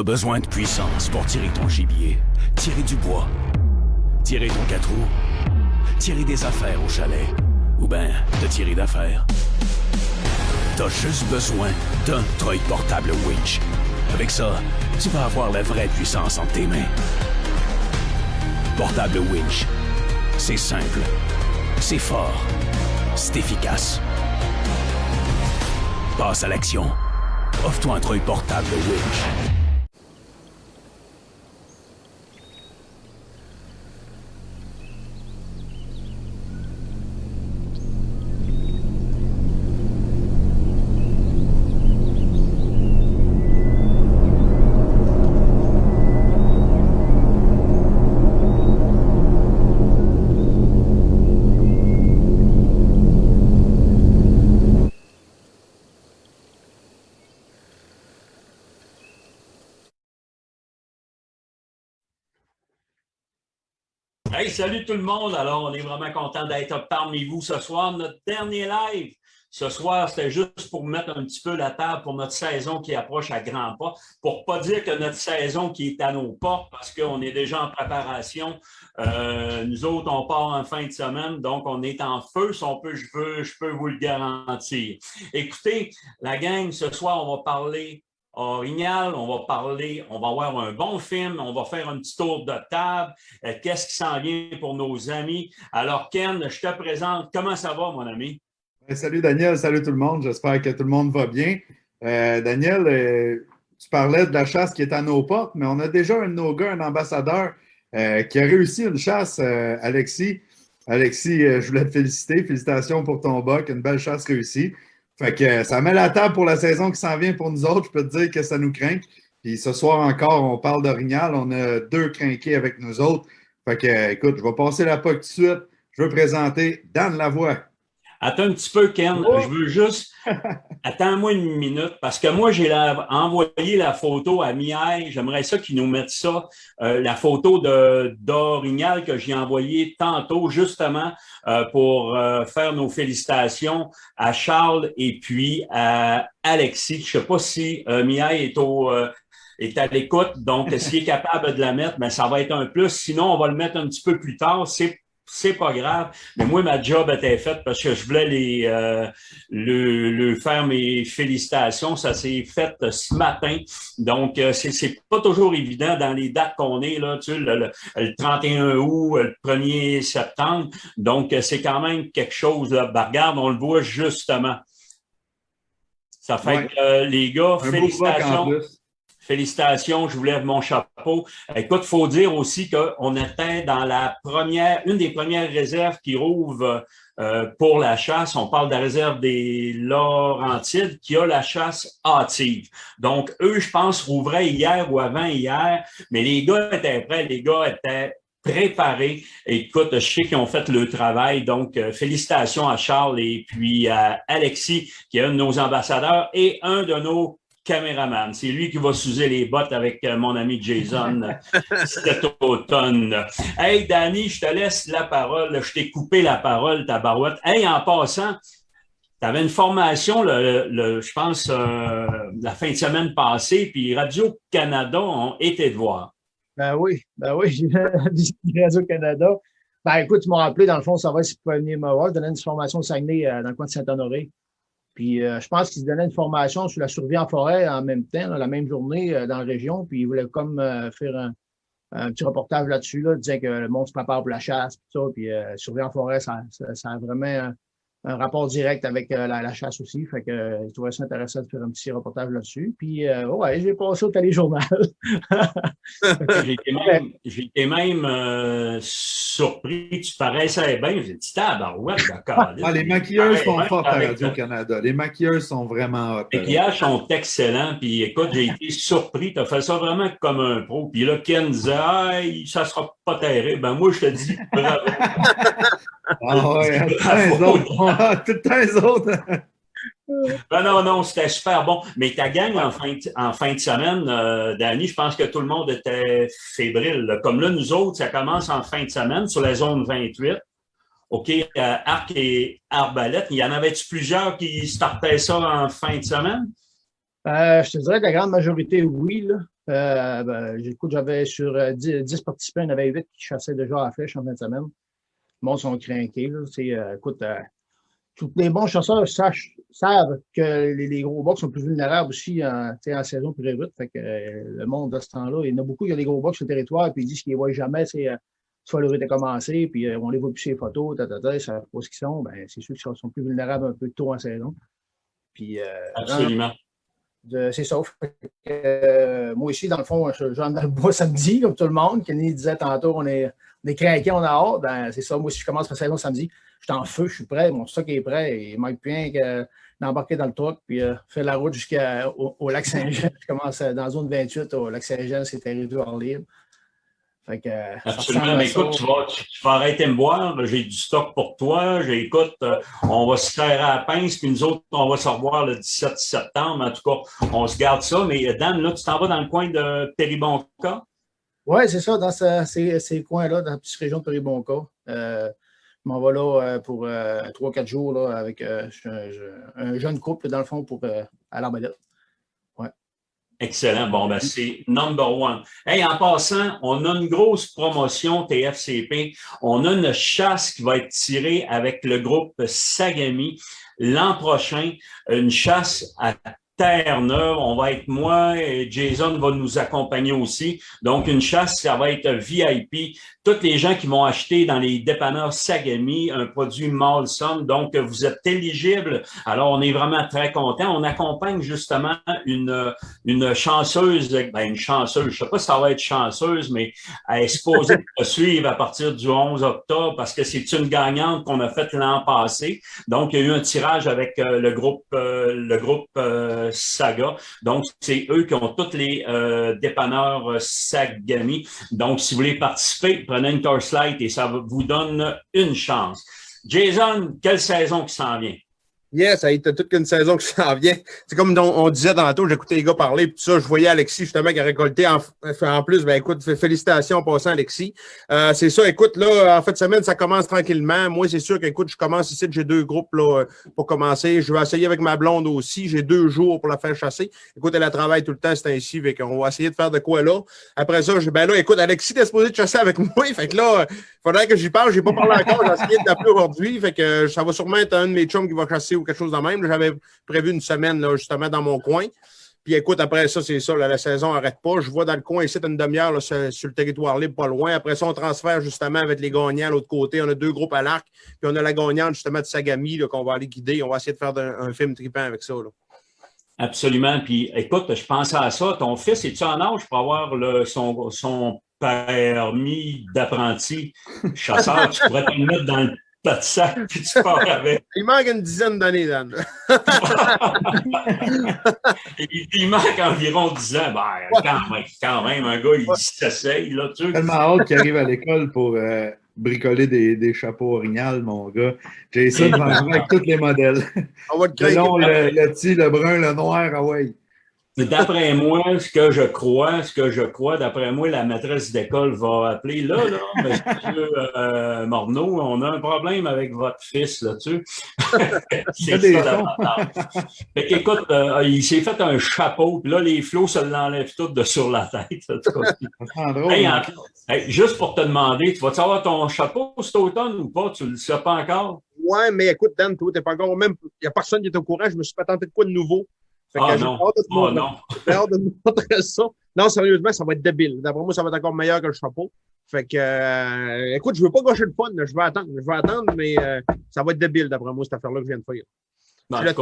T'as besoin de puissance pour tirer ton gibier, tirer du bois, tirer ton 4 roues, tirer des affaires au chalet, ou ben te tirer d'affaires. T'as juste besoin d'un treuil portable Winch. Avec ça, tu vas avoir la vraie puissance entre tes mains. Portable Winch. C'est simple, c'est fort, c'est efficace. Passe à l'action. Offre-toi un treuil portable Winch. Hey, salut tout le monde! Alors, on est vraiment content d'être parmi vous ce soir. Notre dernier live ce soir, c'était juste pour mettre un petit peu la table pour notre saison qui approche à grands pas. Pour pas dire que notre saison qui est à nos portes, parce qu'on est déjà en préparation. Nous autres, on part en fin de semaine, donc on est en feu, si on peut, je peux vous le garantir. Écoutez, la gang, ce soir, on va parler Orignal, on va avoir un bon film, on va faire un petit tour de table. Qu'est-ce qui s'en vient pour nos amis? Alors, Ken, je te présente. Comment ça va, mon ami? Salut Daniel, salut tout le monde. J'espère que tout le monde va bien. Daniel, tu parlais de la chasse qui est à nos portes, mais on a déjà un de nos gars, un ambassadeur, qui a réussi une chasse, Alexis. Alexis, je voulais te féliciter. Félicitations pour ton buck, une belle chasse réussie. Fait que ça met la table pour la saison qui s'en vient pour nous autres. Je peux te dire que ça nous craint. Puis ce soir encore, on parle d'Orignal. On a 2 crinqués avec nous autres. Fait que, écoute, je vais passer la POC tout de suite. Je veux présenter Dan Lavoie. Attends un petit peu, Ken. Oh! Je veux juste... Attends-moi une minute, parce que moi, j'ai envoyé la photo à Miaille. J'aimerais ça qu'ils nous mettent ça, la photo d'Orignal que j'ai envoyée tantôt, justement, pour faire nos félicitations à Charles et puis à Alexis. Je ne sais pas si Miaille est à l'écoute, donc s'il est capable de la mettre, ben, ça va être un plus. Sinon, on va le mettre un petit peu plus tard. C'est pas grave, mais moi, ma job était faite parce que je voulais le faire mes félicitations. Ça s'est fait ce matin. Donc, c'est pas toujours évident dans les dates qu'on est, là, tu sais, le 31 août, le 1er septembre. Donc, c'est quand même quelque chose, là. Ben, regarde, on le voit justement. Ça fait que, les gars, félicitations. Félicitations, je vous lève mon chapeau. Écoute, il faut dire aussi qu'on était dans une des premières réserves qui rouvre pour la chasse. On parle de la réserve des Laurentides qui a la chasse hâtive. Donc, eux, je pense, rouvraient hier ou avant-hier, mais les gars étaient prêts, les gars étaient préparés. Écoute, je sais qu'ils ont fait le travail. Donc, félicitations à Charles et puis à Alexis, qui est un de nos ambassadeurs et un de nos caméraman. C'est lui qui va s'user les bottes avec mon ami Jason cet automne. Hey, Danny, je te laisse la parole. Je t'ai coupé la parole, ta barouette. Hey, en passant, tu avais une formation, je pense, la fin de semaine passée, puis Radio-Canada ont été te voir. Ben oui, j'ai visité Radio-Canada. Ben écoute, tu m'as rappelé, dans le fond, ça va si tu pouvais venir me voir. Je donnais une formation au Saguenay dans le coin de Saint-Honoré. Puis je pense qu'ils se donnaient une formation sur la survie en forêt en même temps, la même journée dans la région. Puis ils voulaient comme faire un petit reportage là-dessus, là, disant que le monde se prépare pour la chasse, tout ça. Puis survie en forêt, ça a vraiment un rapport direct avec la chasse aussi. Fait que je trouvais ça intéressant de faire un petit reportage là-dessus. Puis ouais, j'ai passé au téléjournal. J'ai été même surpris. Tu paraissais bien. J'ai dit, tabarouette, d'accord. Les maquilleurs sont forts à Radio-Canada. Les maquilleurs sont vraiment hot. Les maquillages sont excellents. Puis écoute, j'ai été surpris. Tu as fait ça vraiment comme un pro. Puis là, Ken disait, ça sera pas terrible. Ben moi, je te dis, bravo. Ah ouais, tout le temps les autres. Ben non, c'était super bon. Mais ta gang en fin de semaine, Danny, je pense que tout le monde était fébrile, là. Comme là, nous autres, ça commence en fin de semaine sur la zone 28. OK, arc et arbalète. Il y en avait-tu plusieurs qui startaient ça en fin de semaine? Je te dirais que la grande majorité, oui, là. Écoute, j'avais sur 10 participants, il y en avait 8 qui chassaient déjà à la flèche en fin de semaine. Le monde sont craqués. Là. Écoute, tous les bons chasseurs savent que les gros box sont plus vulnérables aussi en saison pré-rut. Fait que le monde de ce temps-là, il y en a beaucoup qui ont des gros box sur le territoire, puis ils disent qu'ils ne les voient jamais. Soit le rut a commencé, puis on les voit plus sur les photos, ils savent pas ce qu'ils sont. Ben, c'est sûr qu'ils sont plus vulnérables un peu tôt en saison. Puis, Absolument. c'est ça. Moi aussi, dans le fond, je rentre dans le bois samedi, comme tout le monde. Kenny disait tantôt, on est craqués, on a hâte. Ben, c'est ça. Moi aussi, je commence ma saison samedi. Je suis en feu, je suis prêt. Mon stock est prêt. Il ne manque plus rien que d'embarquer dans le truck puis faire la route jusqu'au lac Saint-Jean. Je commence dans la zone 28 au lac Saint-Jean, c'est territoire libre. Fait que, absolument. Mais écoute, tu vas arrêter de me boire. J'ai du stock pour toi. Écoute, on va se faire à la pince, puis nous autres, on va se revoir le 17 septembre. En tout cas, on se garde ça. Mais Dan, là, tu t'en vas dans le coin de Péribonka? Oui, c'est ça, dans ces coins-là, dans la petite région de Péribonka. Je m'en vais là pour 3-4 jours là, avec un jeune couple, dans le fond, à l'Arbalète. Excellent. Bon, ben, c'est number one. Hey, en passant, on a une grosse promotion TFCP. On a une chasse qui va être tirée avec le groupe Sagami l'an prochain. Une chasse à Terre-Neuve. On va être moi et Jason va nous accompagner aussi. Donc, une chasse, ça va être VIP. Toutes les gens qui vont acheter dans les dépanneurs Sagami un produit Molson. Donc, vous êtes éligibles. Alors, on est vraiment très contents. On accompagne justement une chanceuse, une chanceuse, je sais pas si ça va être chanceuse, mais elle est supposée te suivre à partir du 11 octobre parce que c'est une gagnante qu'on a faite l'an passé. Donc, il y a eu un tirage avec le groupe Saga. Donc, c'est eux qui ont tous les dépanneurs Sagami. Donc, si vous voulez participer, prenez une Torchlight et ça vous donne une chance. Jason, quelle saison qui s'en vient? Yes, ça a été toute qu'une saison qui s'en vient. C'est comme on disait tantôt, j'écoutais les gars parler, puis ça, je voyais Alexis justement qui a récolté en plus. Ben écoute, félicitations en passant, Alexis. C'est ça, écoute, là, en fin de semaine, ça commence tranquillement. Moi, c'est sûr qu'écoute, je commence ici, j'ai 2 groupes là pour commencer. Je vais essayer avec ma blonde aussi. J'ai 2 jours pour la faire chasser. Écoute, elle travaille tout le temps, c'est ainsi. Fait qu'on va essayer de faire de quoi là. Après ça, écoute, Alexis t'es supposé de chasser avec moi. Fait que là, il faudrait que j'y parle. J'ai pas parlé encore. J'ai essayé de l'appeler aujourd'hui. Fait que ça va sûrement être un de mes chums qui va chasser ou quelque chose de même. J'avais prévu une semaine là, justement dans mon coin. Puis écoute, après ça, c'est ça, là, la saison n'arrête pas. Je vois dans le coin ici, une demi-heure là, sur le territoire libre, pas loin. Après ça, on transfère justement avec les gagnants à l'autre côté. On a 2 groupes à l'arc. Puis on a la gagnante justement de Sagami là, qu'on va aller guider. On va essayer de faire un film trippant avec ça. Là. Absolument. Puis écoute, je pensais à ça. Ton fils, es-tu en âge pour avoir son permis d'apprenti chasseur? Tu pourrais te le mettre dans le tas de sac puis tu pars avec. Il manque une dizaine d'années, Dan. Il manque environ 10 ans. Ben, quand même, un gars, il s'essaye, là, tu sais. Tellement hâte qu'il arrive à l'école pour bricoler des chapeaux orignales, mon gars. J'ai essayé de m'en jouer avec tous les modèles. On va te le long, le petit, le brun, le noir, ah ouais. D'après moi, ce que je crois, d'après moi, la maîtresse d'école va appeler là, monsieur Morneau, on a un problème avec votre fils là-dessus. C'est ça l'avantage. Fait qu'écoute, il s'est fait un chapeau, puis là, les flots se l'enlèvent tout de sur la tête. Juste pour te demander, tu vas-tu avoir ton chapeau cet automne ou pas? Tu ne le sais pas encore? Ouais, mais écoute, Dan, toi, t'es pas encore même. Il n'y a personne qui est au courant, je me suis pas tenté de quoi de nouveau. Non. J'ai hâte de te montrer ça. Non, sérieusement, ça va être débile. D'après moi, ça va être encore meilleur que le chapeau. Fait que, écoute, je veux pas gâcher le fun. Je vais attendre, mais ça va être débile, d'après moi, cette affaire-là que je viens de faire. D'après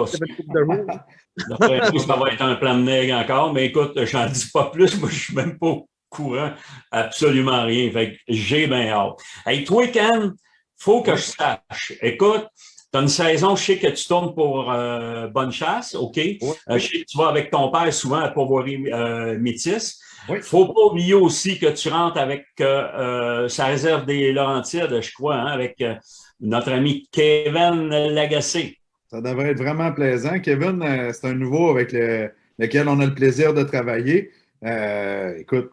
moi, ça va être un plan de nègre encore. Mais écoute, j'en dis pas plus. Moi, je suis même pas au courant. Absolument rien. Fait que j'ai bien hâte. Hey, toi, Ken, faut que je sache. Écoute, tu as une saison, je sais que tu tournes pour Bonne Chasse, OK? Oui. Je sais que tu vas avec ton père souvent à Pauvoirie Métis. Il ne faut pas oublier aussi que tu rentres avec sa réserve des Laurentides, je crois, avec notre ami Kevin Lagacé. Ça devrait être vraiment plaisant. Kevin, c'est un nouveau avec lequel on a le plaisir de travailler. Écoute,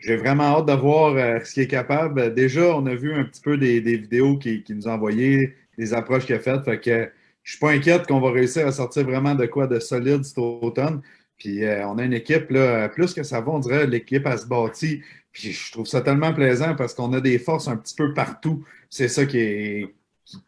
j'ai vraiment hâte de voir ce qu'il est capable. Déjà, on a vu un petit peu des vidéos qu'il nous a envoyées, des approches qu'il a faites. Fait que je suis pas inquiète qu'on va réussir à sortir vraiment de quoi de solide cet automne. Puis on a une équipe, là, plus que ça va, on dirait l'équipe, elle se bâtit. Puis je trouve ça tellement plaisant parce qu'on a des forces un petit peu partout. C'est ça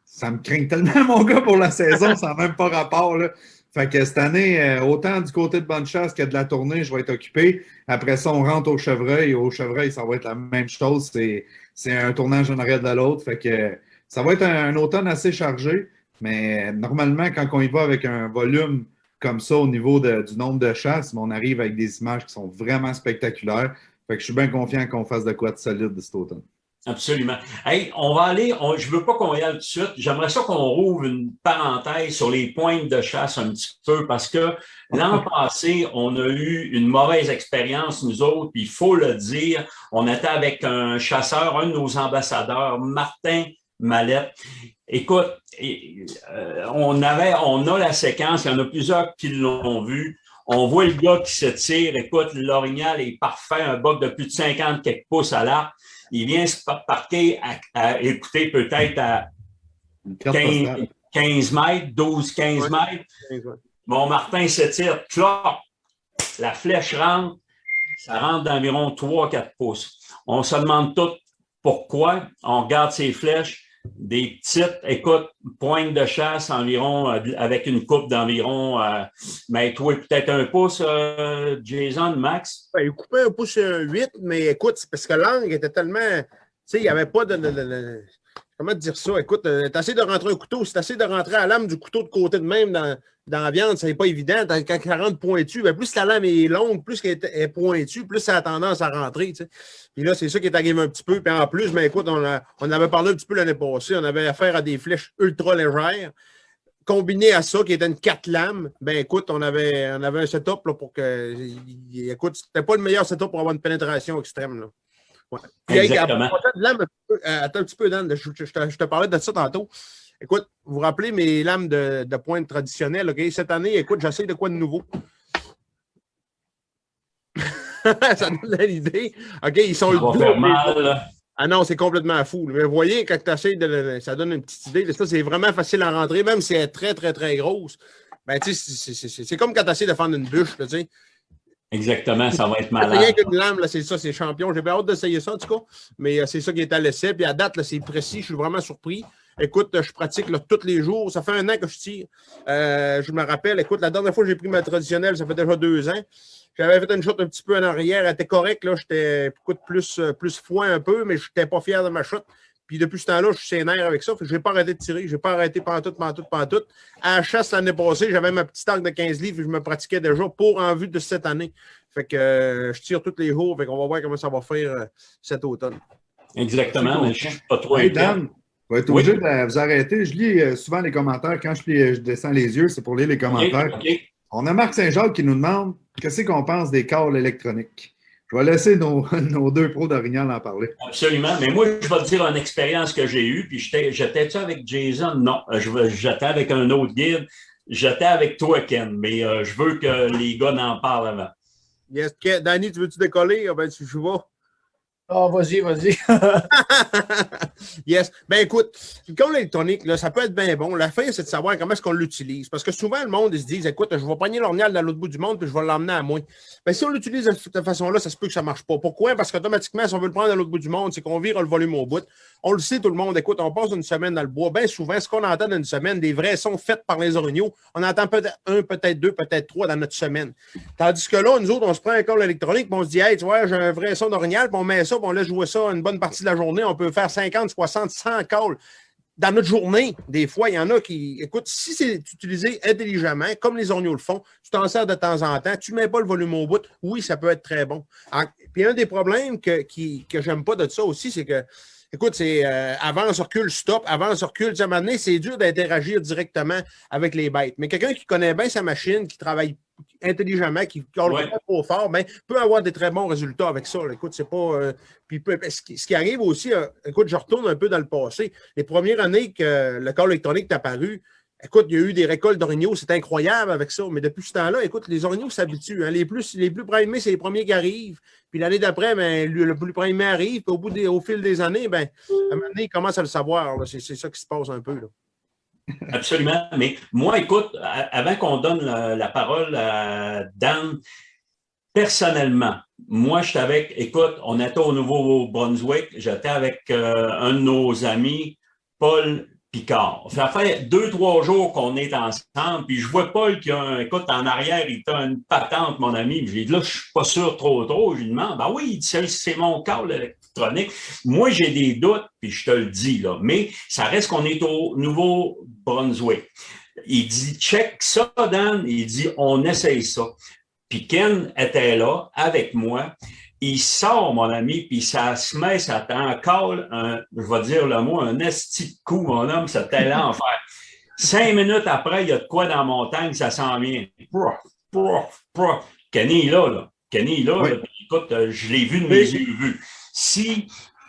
ça me craint tellement, mon gars, pour la saison, ça n'a même pas rapport, là. Fait que cette année, autant du côté de Bonnechasse que de la tournée, je vais être occupé. Après ça, on rentre au Chevreuil. Au Chevreuil, ça va être la même chose. C'est un tournage en arrière de l'autre. Fait que ça va être un automne assez chargé. Mais normalement, quand on y va avec un volume comme ça au niveau du nombre de chasses, on arrive avec des images qui sont vraiment spectaculaires. Fait que je suis bien confiant qu'on fasse de quoi de solide cet automne. Absolument. Hey, on va aller, je veux pas qu'on y aille tout de suite. J'aimerais ça qu'on rouvre une parenthèse sur les pointes de chasse un petit peu parce que l'an passé, on a eu une mauvaise expérience, nous autres, puis il faut le dire. On était avec un chasseur, un de nos ambassadeurs, Martin Mallette. Écoute, on a la séquence, il y en a plusieurs qui l'ont vu. On voit le gars qui se tire. Écoute, l'orignal est parfait, un boc de plus de 50 quelques pouces à l'arc. Il vient se parquer à écouter peut-être à 15 mètres, 12-15 mètres. Mon Martin s'étire, cloc, la flèche rentre, ça rentre d'environ 3-4 pouces. On se demande tout pourquoi. On regarde ces flèches, des petites, écoute, pointe de chasse environ, avec une coupe d'environ, mais toi, peut-être 1 pouce, Jason, Max? Ben, il coupait 1 pouce 8, mais écoute, c'est parce que l'angle était tellement. Tu sais, il n'y avait pas de. Comment te dire ça? Écoute, t'essaies de rentrer un couteau, si t'essaies de rentrer à la lame du couteau de côté de même dans la viande, ça n'est pas évident. Quand elle rentre pointue, ben, plus la lame est longue, plus qu'elle est pointue, plus ça a tendance à rentrer. Tu sais. Puis là, c'est ça qui est arrivé un petit peu. Puis en plus, ben, écoute, on avait parlé un petit peu l'année passée, on avait affaire à des flèches ultra légères. Combiné à ça, qui était une 4 lames, ben écoute, on avait un setup là, pour que. Écoute, c'était pas le meilleur setup pour avoir une pénétration extrême. Là. Ouais. Puis, exactement. Attends un petit peu, Dan, je te parlais de ça tantôt. Écoute, vous vous rappelez mes lames de pointe traditionnelles, OK? Cette année, écoute, j'essaie de quoi de nouveau? Ça donne l'idée. OK, ils sont mal. Ah non, c'est complètement fou. Mais vous voyez, quand tu essaies ça donne une petite idée. Ça, c'est vraiment facile à rentrer, même si elle est très, très, très grosse. Ben, tu sais, c'est comme quand tu essaies de faire une bûche, tu sais. Exactement, ça va être malade. C'est rien qu'une lame, là, c'est ça, c'est champion. J'ai bien hâte d'essayer ça, en tout cas. Mais c'est ça qui est à l'essai. Puis à date, là, c'est précis. Je suis vraiment surpris. Écoute, je pratique là, tous les jours. Ça fait 1 an que je tire. Je me rappelle, écoute, la dernière fois que j'ai pris ma traditionnelle, ça fait déjà 2 ans. J'avais fait une shot un petit peu en arrière. Elle était correcte. Là. J'étais plus foin un peu, mais je n'étais pas fier de ma shot. Puis depuis ce temps-là, je suis sénère avec ça. Je n'ai pas arrêté de tirer. Je n'ai pas arrêté pantoute. À la chasse l'année passée, j'avais ma petite arc de 15 livres et je me pratiquais déjà en vue de cette année. Fait que je tire tous les jours. Fait qu'on va voir comment ça va faire cet automne. Exactement, mais je ne suis pas trop hey, Dan, je vais être obligé de vous arrêter. Je lis souvent les commentaires. Quand je descends les yeux, c'est pour lire les commentaires. Okay. On a Marc Saint-Jacques qui nous demande qu'est-ce qu'on pense des câbles électroniques. Je vais laisser nos 2 pros d'Orignal en parler. Absolument. Mais moi, je vais te dire une expérience que j'ai eue. Puis j'étais-tu avec Jason? Non. J'étais avec un autre guide. J'étais avec toi, Ken. Mais je veux que les gars n'en parlent avant. Yes. Danny, tu veux-tu décoller? Ben, tu joues. Ah, vas-y. Yes. Ben écoute, le câble électronique, là, ça peut être bien bon. La fin, c'est de savoir comment est-ce qu'on l'utilise. Parce que souvent, le monde, ils se disent, écoute, je vais pogner l'orignal dans l'autre bout du monde puis je vais l'emmener à moi. Ben, si on l'utilise de cette façon-là, ça se peut que ça ne marche pas. Pourquoi? Parce qu'automatiquement, si on veut le prendre dans l'autre bout du monde, c'est qu'on vire le volume au bout. On le sait, tout le monde. Écoute, on passe une semaine dans le bois. Bien souvent, ce qu'on entend dans une semaine, des vrais sons faits par les orignaux, on entend peut-être 1, peut-être 2, peut-être 3 dans notre semaine. Tandis que là, nous autres, on se prend un câble électronique, puis on se dit, hey, tu vois, j'ai un vrai son d'orignal, puis on met ça, puis on laisse jouer ça une bonne partie de la journée. On peut faire 50, 60, 100 calls. Dans notre journée, des fois, il y en a qui, écoute, si c'est utilisé intelligemment, comme les orignaux le font, tu t'en sers de temps en temps, tu ne mets pas le volume au bout, oui, ça peut être très bon. Puis un des problèmes que j'aime pas de ça aussi, c'est que, écoute, c'est avance, recule, stop, avance, recule. À un moment donné, c'est dur d'interagir directement avec les bêtes. Mais quelqu'un qui connaît bien sa machine, qui travaille intelligemment, qui colle pas trop fort, ben, peut avoir des très bons résultats avec ça. Là. Écoute, c'est pas. Puis, ce qui arrive aussi, écoute, je retourne un peu dans le passé. Les premières années que le câble électronique est apparu, écoute, il y a eu des récoltes d'orignaux, c'est incroyable avec ça. Mais depuis ce temps-là, écoute, les orignaux s'habituent. Hein. Les plus primés, c'est les premiers qui arrivent. Puis l'année d'après, ben, le plus primé arrive. Puis au fil des années, ben, à un moment donné, ils commencent à le savoir. C'est ça qui se passe un peu. Là. Absolument. Mais moi, écoute, avant qu'on donne la parole à Dan, personnellement, moi, j'étais avec, écoute, on était au Nouveau-Brunswick, j'étais avec un de nos amis, Paul Picard. Ça fait 2-3 jours qu'on est ensemble, puis je vois Paul qui a, écoute, en arrière, il a une patente, mon ami. J'ai dit, là, je suis pas sûr trop. Je lui demande, ben oui, il dit, c'est mon câble électronique. Moi, j'ai des doutes, puis je te le dis, là. Mais ça reste qu'on est au Nouveau-Brunswick. Il dit, check ça, Dan. Il dit, on essaye ça. Puis Ken était là avec moi. Il sort, mon ami, puis ça se met, ça t'encale, je vais dire le mot, un esti de coup, mon homme, ça t'allait en faire. 5 minutes après, il y a de quoi dans la montagne, ça s'en vient. Kenny est là. Kenny est là. Oui. Écoute, je l'ai vu de mes yeux vus. Si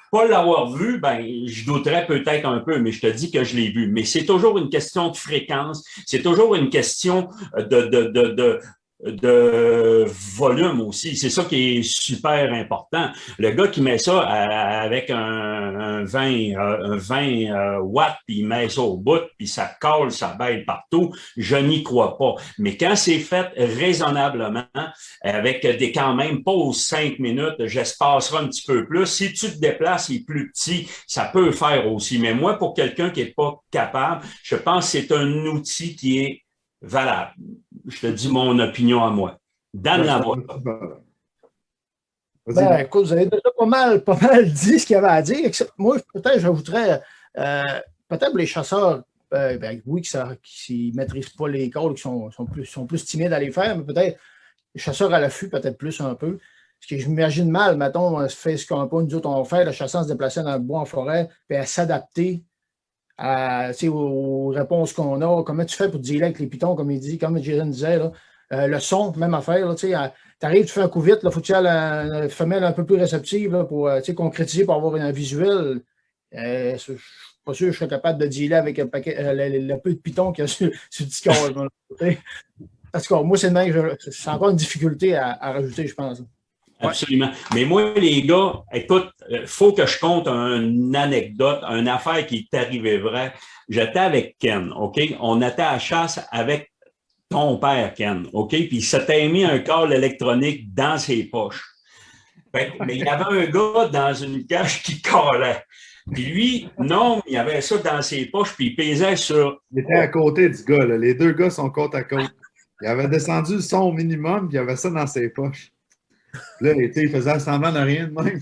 pas l'avoir vu, ben, je douterais peut-être un peu, mais je te dis que je l'ai vu. Mais c'est toujours une question de fréquence, c'est toujours une question de volume aussi. C'est ça qui est super important. Le gars qui met ça avec un 20 watts, puis il met ça au bout, puis ça colle, ça baille partout, je n'y crois pas. Mais quand c'est fait raisonnablement, avec des quand même pause 5 minutes, j'espacerai un petit peu plus. Si tu te déplaces, il est plus petit, ça peut faire aussi. Mais moi, pour quelqu'un qui n'est pas capable, je pense que c'est un outil qui est valable. Je te dis mon opinion à moi. Dan Lavoie. Ben, écoute, vous avez déjà pas mal dit ce qu'il y avait à dire. Except, moi, peut-être, j'ajouterais, peut-être les chasseurs, ben, oui, qui ne maîtrisent pas les calls, qui sont plus timides à les faire, mais peut-être les chasseurs à l'affût, peut-être plus un peu. Parce que j'imagine mal, mettons, fait ce qu'on pas nous autres on fait, le chasseur se déplacer dans le bois en forêt, puis à s'adapter aux réponses qu'on a. Comment tu fais pour dealer avec les pitons, comme Jason disait, là, le son, même affaire. Tu arrives, tu fais un coup vite, il faut que tu aies une femelle un peu plus réceptive là, pour concrétiser, pour avoir un visuel. Je ne suis pas sûr que je serais capable de dealer avec un paquet, le peu de pitons qu'il y a sur le Discord. Parce que moi, c'est encore une difficulté à rajouter, je pense. Absolument. Mais moi, les gars, écoute, faut que je compte une anecdote, une affaire qui est arrivée vraie. J'étais avec Ken, OK? On était à la chasse avec ton père, Ken, OK? Puis il s'était mis un câble électronique dans ses poches. Mais il y avait un gars dans une cage qui calait. Puis lui, non, il avait ça dans ses poches, puis il pesait sur... Il était à côté du gars, là. Les deux gars sont côte à côte. Il avait descendu le son au minimum, puis il avait ça dans ses poches. Là, il faisait semblant de rien de même.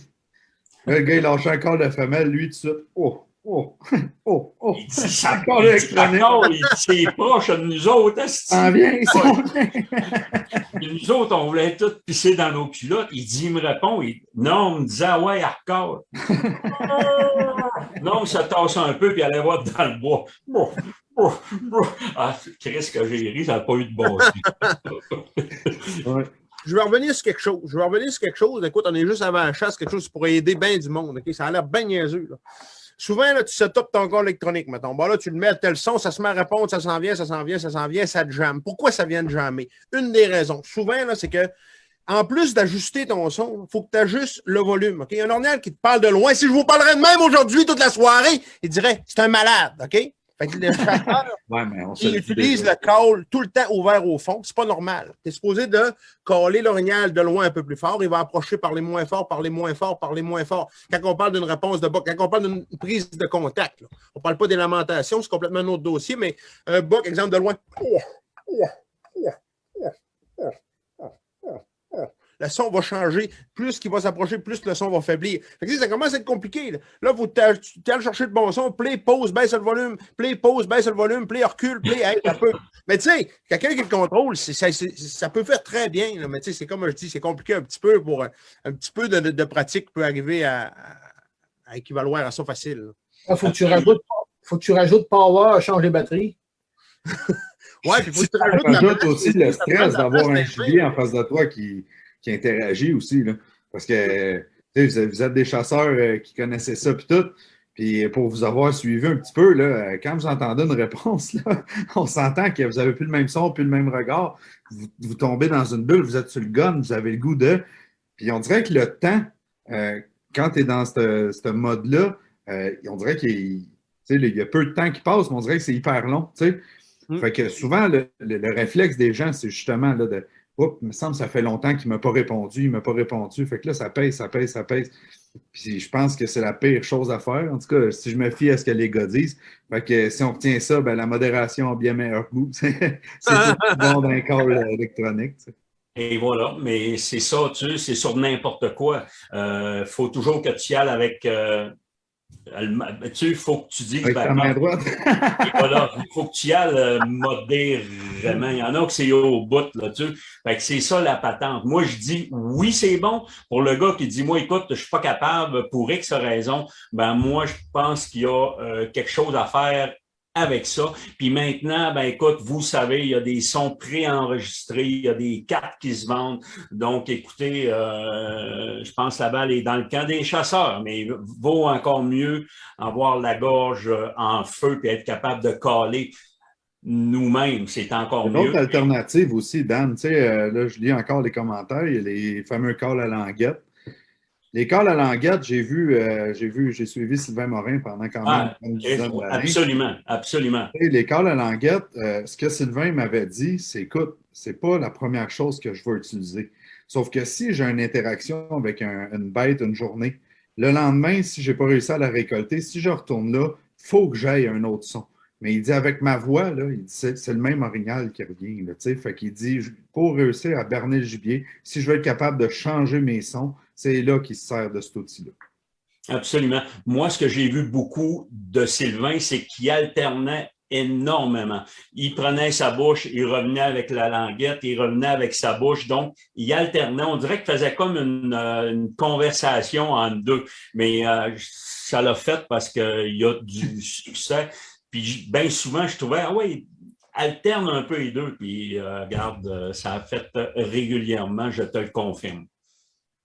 Là, le gars, il lâchait un corps de femelle, lui, tout de suite. Oh. Il dit, ça c'est proche de nous autres. Ça vient. Nous autres, on voulait tous pisser dans nos culottes. Il me répond, non, on me disait, ah ouais, hardcore. Non, ça tasse un peu, puis allait voir dans le bois. Ah, Chris, que j'ai ri, ça n'a pas eu de bon Ouais. Je vais revenir sur quelque chose. Écoute, on est juste avant la chasse, quelque chose pour aider bien du monde. Okay? Ça a l'air bien niaiseux. Là. Souvent, là, tu setupes ton corps électronique, mettons. Bon, là, tu le mets à tel son, ça se met à répondre, ça s'en vient, ça te jamme. Pourquoi ça vient de jammer? Une des raisons. Souvent, là, c'est que, en plus d'ajuster ton son, il faut que tu ajustes le volume. Okay? Il y a un ornial qui te parle de loin. Si je vous parlerais de même aujourd'hui, toute la soirée, il dirait, c'est un malade. OK? Fait que le chasseur, il utilise le call tout le temps ouvert au fond. C'est pas normal. Tu es supposé de caller l'orignal de loin un peu plus fort. Il va approcher par les moins forts. Quand on parle d'une réponse de buck, quand on parle d'une prise de contact, là. On ne parle pas des lamentations, c'est complètement un autre dossier, mais un buck, exemple de loin. Le son va changer. Plus qu'il va s'approcher, plus le son va faiblir. Fait que, ça commence à être compliqué. Là, il faut tu ailles chercher le bon son. Play, pause, baisse le volume. Play, pause, baisse le volume. Play, recule. Play, hey, ça peut. Mais tu sais, quelqu'un qui le contrôle, ça peut faire très bien. Là, mais tu sais, c'est comme je dis, c'est compliqué un petit peu pour un petit peu de pratique peut arriver à équivaloir à ça facile. Il faut que tu rajoutes power, change les batteries. Oui, puis il faut que tu rajoutes aussi le stress d'avoir un gibier en face de toi qui interagit aussi. Là. Parce que vous êtes des chasseurs qui connaissaient ça puis tout. Puis pour vous avoir suivi un petit peu, là, quand vous entendez une réponse, là, on s'entend que vous n'avez plus le même son, plus le même regard. Vous tombez dans une bulle, vous êtes sur le gun, vous avez le goût de. Puis on dirait que le temps, quand tu es dans ce mode-là, on dirait qu'il sais, il y a peu de temps qui passe, mais on dirait que c'est hyper long. Tu sais. Fait que souvent, le réflexe des gens, c'est justement là, de oups, il me semble que ça fait longtemps qu'il ne m'a pas répondu, il ne m'a pas répondu. Fait que là, ça pèse, ça pèse, ça pèse. Puis je pense que c'est la pire chose à faire. En tout cas, si je me fie à ce que les gars disent. Fait que si on retient ça, ben, la modération a bien meilleur goût. C'est tout bon d'un call électronique. Tu sais. Et voilà, mais c'est ça, tu sais, c'est sur n'importe quoi. Faut toujours que tu y ailles avec... tu sais, il faut que tu dises... Avec ta main droite. Voilà, il faut que tu y ailles modérément. Il y en a que c'est au bout, là, tu sais. Fait que c'est ça la patente. Moi, je dis, oui, c'est bon. Pour le gars qui dit, moi, écoute, je suis pas capable pour X raison, ben moi, je pense qu'il y a quelque chose à faire avec ça. Puis maintenant, ben écoute, vous savez, il y a des sons préenregistrés, il y a des cartes qui se vendent. Donc, écoutez, je pense que la balle est dans le camp des chasseurs, mais il vaut encore mieux avoir la gorge en feu et être capable de caler nous-mêmes. C'est encore mieux. D'autres alternatives aussi, Dan. Tu sais, là, je lis encore les commentaires. Il y a les fameux calls à languette. Les calls à languette, j'ai suivi Sylvain Morin pendant quand même une dizaine d'années. Absolument, absolument. Les calls à languette, ce que Sylvain m'avait dit, c'est écoute, c'est pas la première chose que je veux utiliser. Sauf que si j'ai une interaction avec une bête une journée, le lendemain, si j'ai pas réussi à la récolter, si je retourne là, il faut que j'aille un autre son. Mais il dit avec ma voix, là, il dit, c'est le même orignal qui revient. Là, fait qu'il dit, pour réussir à berner le gibier, si je veux être capable de changer mes sons, c'est là qu'il se sert de cet outil-là. Absolument. Moi, ce que j'ai vu beaucoup de Sylvain, c'est qu'il alternait énormément. Il prenait sa bouche, il revenait avec la languette, il revenait avec sa bouche. Donc, il alternait. On dirait qu'il faisait comme une conversation entre deux. Mais ça l'a fait parce qu'il y a du succès. Puis, bien souvent, je trouvais, ah oui, alterne un peu les deux. Puis, regarde, ça a fait régulièrement, je te le confirme.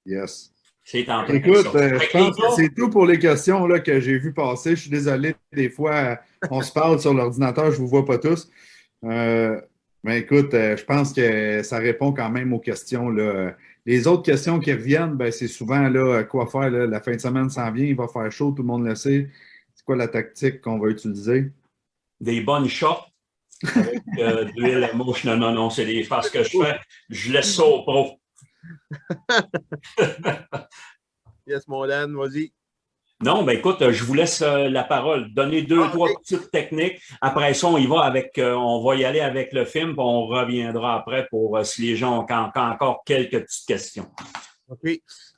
Yes. Écoute, je pense que c'est tout pour les questions là, que j'ai vues passer. Je suis désolé, des fois, on se parle sur l'ordinateur, je ne vous vois pas tous. Mais écoute, je pense que ça répond quand même aux questions. Là. Les autres questions qui reviennent, ben, c'est souvent là, quoi faire. Là, la fin de semaine s'en vient, il va faire chaud, tout le monde le sait. C'est quoi la tactique qu'on va utiliser? Des bonnes shots avec de l'huile à mouche. Non, c'est des farces que je fais. Je laisse ça au pro. Yes, mon Dan, vas-y. Non, ben écoute, je vous laisse la parole. Donnez trois petites techniques. Après ça, on va y aller avec le film, puis on reviendra après pour si les gens ont encore quelques petites questions. OK.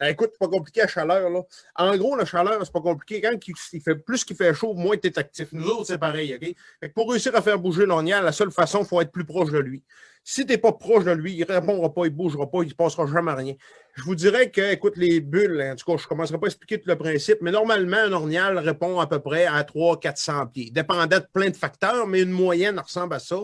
Écoute, c'est pas compliqué la chaleur, là. En gros, la chaleur, c'est pas compliqué. Quand il fait plus qu'il fait chaud, moins tu es actif. Nous autres, c'est pareil, OK? Fait que pour réussir à faire bouger l'ornial, la seule façon, il faut être plus proche de lui. Si tu n'es pas proche de lui, il ne répondra pas, il ne bougera pas, il ne passera jamais rien. Je vous dirais que, écoute, les bulles, en tout cas, je ne commencerai pas à expliquer tout le principe, mais normalement, un ornial répond à peu près à 300-400 pieds. Dépendant de plein de facteurs, mais une moyenne ressemble à ça.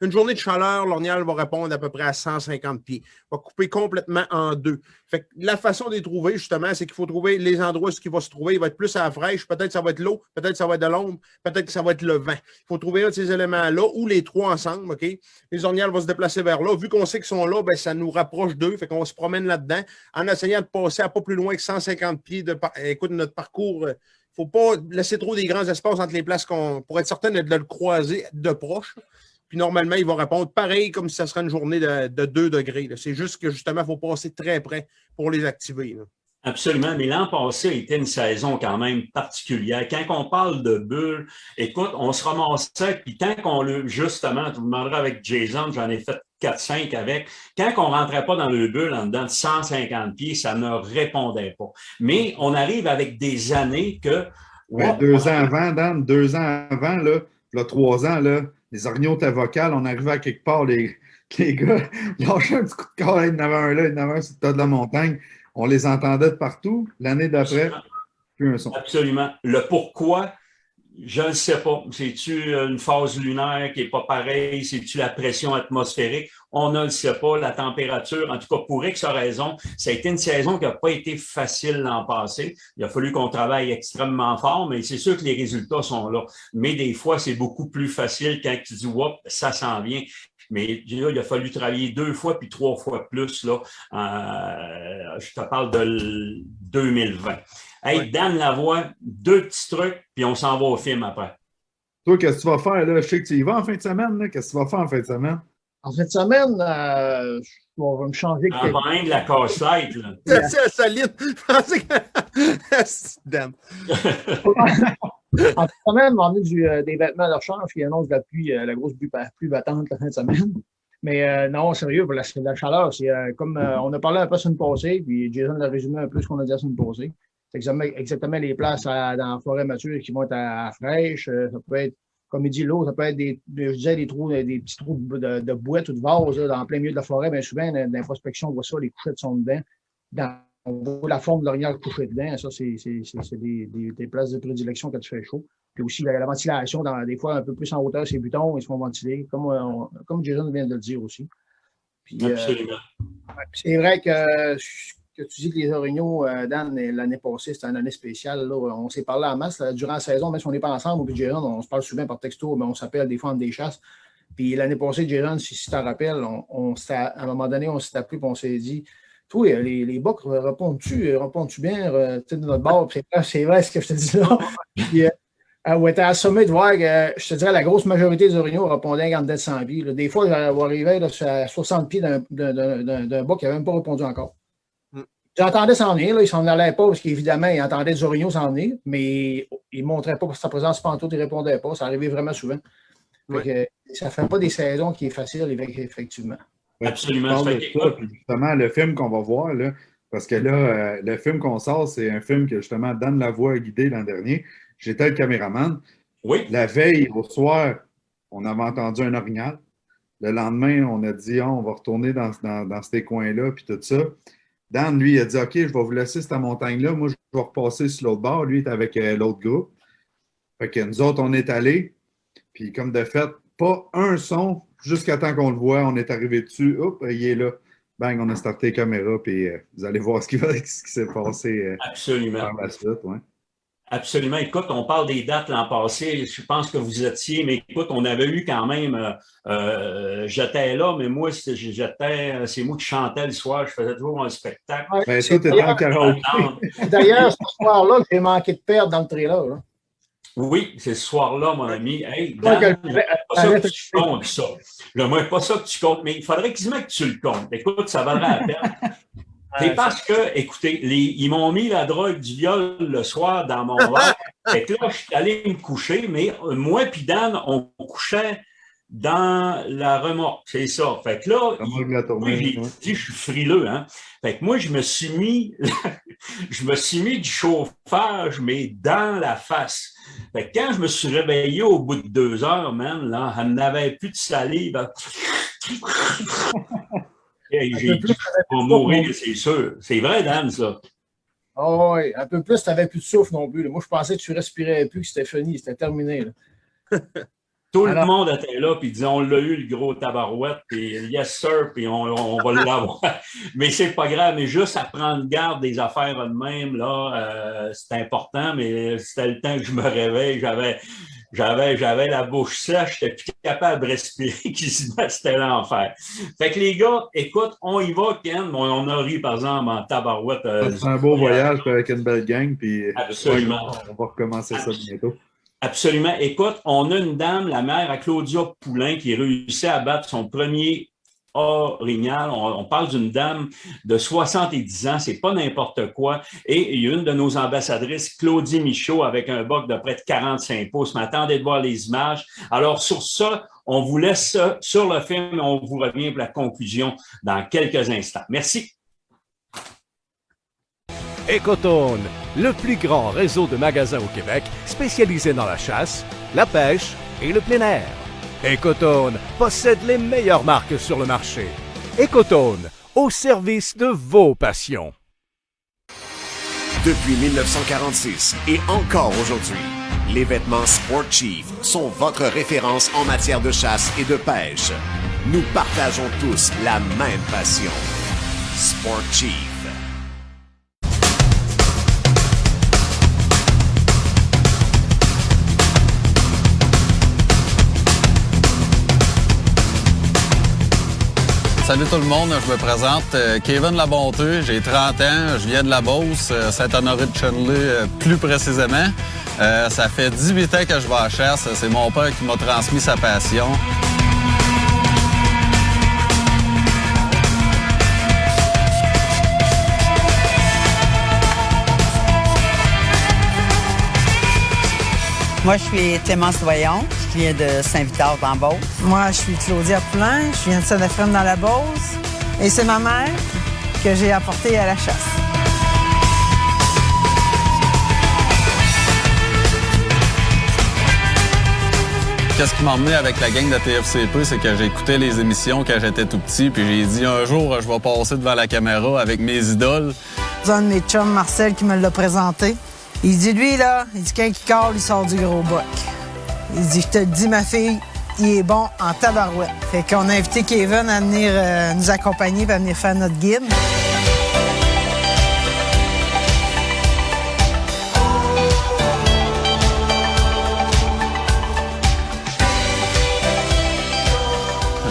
Une journée de chaleur, l'ornial va répondre à peu près à 150 pieds. Il va couper complètement en deux. Fait que la façon de les trouver, justement, c'est qu'il faut trouver les endroits où il va se trouver. Il va être plus à la fraîche, peut-être ça va être l'eau, peut-être ça va être de l'ombre, peut-être que ça va être le vent. Il faut trouver un de ces éléments-là ou les trois ensemble, OK? Les ornials vont se déplacer vers là. Vu qu'on sait qu'ils sont là, ben, ça nous rapproche d'eux. Fait qu'on se promène là-dedans en essayant de passer à pas plus loin que 150 pieds de écoute, notre parcours. Il ne faut pas laisser trop des grands espaces entre les places pour être certain de le croiser de proche. Puis normalement, il va répondre pareil comme si ça serait une journée de 2 degrés. C'est juste que justement, il faut passer très près pour les activer. Là. Absolument, mais l'an passé a été une saison quand même particulière. Quand on parle de bulles, écoute, on se ramassait, puis tant qu'on le, justement, tu me demanderas avec Jason, j'en ai fait 4-5 avec, quand on ne rentrait pas dans le bulle en dedans de 150 pieds, ça ne répondait pas. Mais on arrive avec des années que... Ouais, 2 ans avant, Dan, 2 ans avant, là 3 ans, là, les orignaux étaient vocales, on arrivait à quelque part, les gars lâchaient un petit coup de corps, il y en avait un là, il y en avait un sur le tas de la montagne. On les entendait de partout. L'année d'après, plus un son. Absolument. Le pourquoi, je ne sais pas. C'est-tu une phase lunaire qui n'est pas pareille? C'est-tu la pression atmosphérique? On ne le sait pas. La température, en tout cas, pour X raison, ça a été une saison qui n'a pas été facile l'an passé. Il a fallu qu'on travaille extrêmement fort, mais c'est sûr que les résultats sont là. Mais des fois, c'est beaucoup plus facile quand tu dis « Wop, ça s'en vient ». Mais là, il a fallu travailler 2 fois puis 3 fois plus. Là. Je te parle de 2020. Hey, Dan Lavoie, 2 petits trucs, puis on s'en va au film après. Toi, qu'est-ce que tu vas faire? Là? Je sais que tu y vas en fin de semaine. Là. Qu'est-ce que tu vas faire en fin de semaine? En fin de semaine, on va me changer. En train de la casse-tête, là. C'est solide. Je pensais que. Damn. En fin de semaine, on va emmener des vêtements de rechange qui annoncent la pluie, la grosse pluie battante la fin de semaine. Mais non, sérieux, pour la chaleur, c'est comme on a parlé un peu la semaine passée, puis Jason a résumé un peu ce qu'on a dit la semaine passée. C'est exactement les places dans la forêt mature qui vont être à fraîche. Ça peut être, comme il dit l'eau, ça peut être des petits trous de boîte ou de vase là, dans plein milieu de la forêt. Bien souvent, dans l'introspection, on voit ça, les couchettes sont dedans. On voit la forme de l'orignal couchée dedans. Ça, c'est des places de prédilection quand il fait chaud. Puis aussi, la ventilation, des fois, un peu plus en hauteur, ces butons, ils se font ventiler, comme Jason vient de le dire aussi. Puis, absolument. C'est vrai que tu dis que les orignaux, Dan, l'année passée, c'était une année spéciale. Là, on s'est parlé en masse durant la saison, même si on n'est pas ensemble, puis Jason, on se parle souvent par texto, mais on s'appelle des fois entre des chasses. Puis l'année passée, Jason, si tu t'en rappelles, à un moment donné, on s'est appelé et on s'est dit, toi, les bocs, réponds-tu bien de notre bord? C'est vrai ce que je te dis là. Puis, on était assommé de voir que, je te dirais, la grosse majorité des orignaux répondaient à 100 pieds. Là. Des fois, on arrivait à 60 pieds d'un boc qui n'avait même pas répondu encore. J'entendais s'en venir, là, il s'en allait pas parce qu'évidemment, il entendait des orignaux s'en venir, mais il ne montrait pas sa présence pantoute, il ne répondait pas. Ça arrivait vraiment souvent. Ouais. Ça ne fait pas des saisons qui est facile, effectivement. Absolument. Justement, le film qu'on va voir, là, parce que là, le film qu'on sort, c'est un film que justement Dan Lavoie a guidé l'an dernier. J'étais le caméraman. Oui. La veille, au soir, on avait entendu un orignal. Le lendemain, on a dit, on va retourner dans ces coins-là, puis tout ça. Dan, lui, il a dit, OK, je vais vous laisser cette montagne-là. Moi, je vais repasser sur l'autre bord. Lui, il est avec l'autre groupe. Fait que nous autres, on est allés. Puis comme de fait, pas un son jusqu'à temps qu'on le voit. On est arrivé dessus. Hop, il est là. Bang, on a starté la caméra. Puis vous allez voir ce qui s'est passé par la suite. Ouais. Absolument. Écoute, on parle des dates l'an passé. Je pense que vous étiez, mais écoute, on avait eu quand même, j'étais là, mais moi, c'est moi qui chantais le soir. Je faisais toujours un spectacle. Ouais, ben, ça, t'étais en karaoké. D'ailleurs, ce soir-là, j'ai manqué de perdre dans le trailer. Là. Oui, c'est ce soir-là, mon ami. Hey, Dan, pas ça que tu comptes, ça. Moi, pas ça que tu comptes, mais il faudrait quasiment que tu le comptes. Écoute, ça vaudrait la peine. C'est parce que, écoutez, ils m'ont mis la drogue du viol le soir dans mon verre. Fait que là, je suis allé me coucher, mais moi et Dan, on couchait dans la remorque. C'est ça. Fait que là, j'ai dit, je suis frileux, hein. Fait que moi, je me suis mis du chauffage, mais dans la face. Fait que quand je me suis réveillé au bout de 2 heures, man, là, elle n'avait plus de salive. J'ai dit, je vais mourir, c'est sûr. C'est vrai, Dan, ça. Oh, oui, un peu plus, tu n'avais plus de souffle non plus. Moi, je pensais que tu respirais plus, que c'était fini, c'était terminé. Là. Tout le monde était là, puis disait, on l'a eu, le gros tabarouette, puis yes, sir, puis on va l'avoir. Mais c'est pas grave, mais juste à prendre garde des affaires eux-mêmes, là, c'est important, mais c'était le temps que je me réveille, j'avais la bouche sèche, j'étais plus capable de respirer, c'était l'enfer. Fait que les gars, écoute, on y va, Ken. On a ri, par exemple, en tabarouette. C'est un beau voyage avec une belle gang, puis absolument. On va recommencer ça bientôt. Absolument. Écoute, on a une dame, la mère à Claudia Poulain, qui réussit à battre son premier orignal. On parle d'une dame de 70 ans, c'est pas n'importe quoi. Et il y a une de nos ambassadrices, Claudie Michaud, avec un boc de près de 45 pouces. M'attendez de voir les images. Alors, sur ça, on vous laisse sur le film et on vous revient pour la conclusion dans quelques instants. Merci. Ecotone, le plus grand réseau de magasins au Québec spécialisé dans la chasse, la pêche et le plein air. Ecotone possède les meilleures marques sur le marché. Ecotone, au service de vos passions. Depuis 1946 et encore aujourd'hui, les vêtements Sport Chief sont votre référence en matière de chasse et de pêche. Nous partageons tous la même passion. Sport Chief. Salut tout le monde, je me présente Kevin Labonté, j'ai 30 ans, je viens de la Beauce, Saint-Honoré-de-Chenelay plus précisément. Ça fait 18 ans que je vais à la chasse. C'est mon père qui m'a transmis sa passion. Moi, je suis Clémence Doyon. Je viens de Saint-Victor-dans-Beauce. Moi, je suis Claudia Poulin. Je viens de Saint-Ephraim dans la Beauce. Et c'est ma mère que j'ai apportée à la chasse. Qu'est-ce qui m'a emmené avec la gang de TFCP, c'est que j'ai écouté les émissions quand j'étais tout petit, puis j'ai dit un jour, je vais passer devant la caméra avec mes idoles. C'est un de mes chums, Marcel, qui me l'a présenté. Il dit, lui, là, il dit, quand il cale, il sort du gros boc. Il dit, je te le dis, ma fille, il est bon en tabarouette. Fait qu'on a invité Kevin à venir nous accompagner et à venir faire notre guide.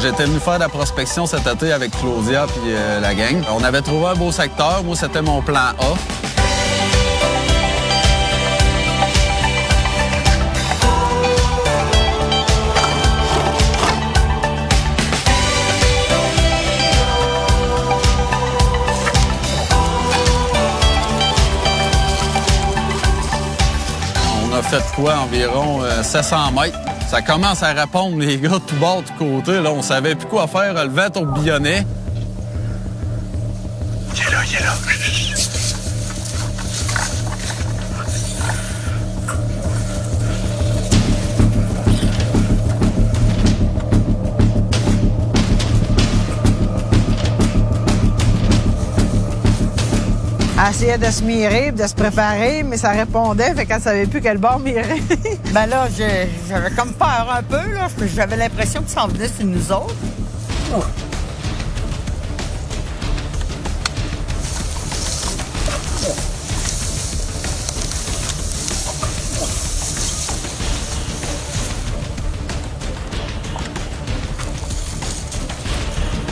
J'étais venu faire de la prospection cet été avec Claudia puis la gang. On avait trouvé un beau secteur. Moi, c'était mon plan A. On a fait quoi? Environ 700 mètres. Ça commence à répondre, les gars, de tout bord, de tout côté. Là, on savait plus quoi faire. Le vent tourbillonnait. Il est là, il est là. Elle essayait de se mirer, de se préparer, mais ça répondait, fait qu'elle savait plus quel bord mirer. Ben là, j'avais comme peur un peu, là. J'avais l'impression que ça en venait sur nous autres. Oh.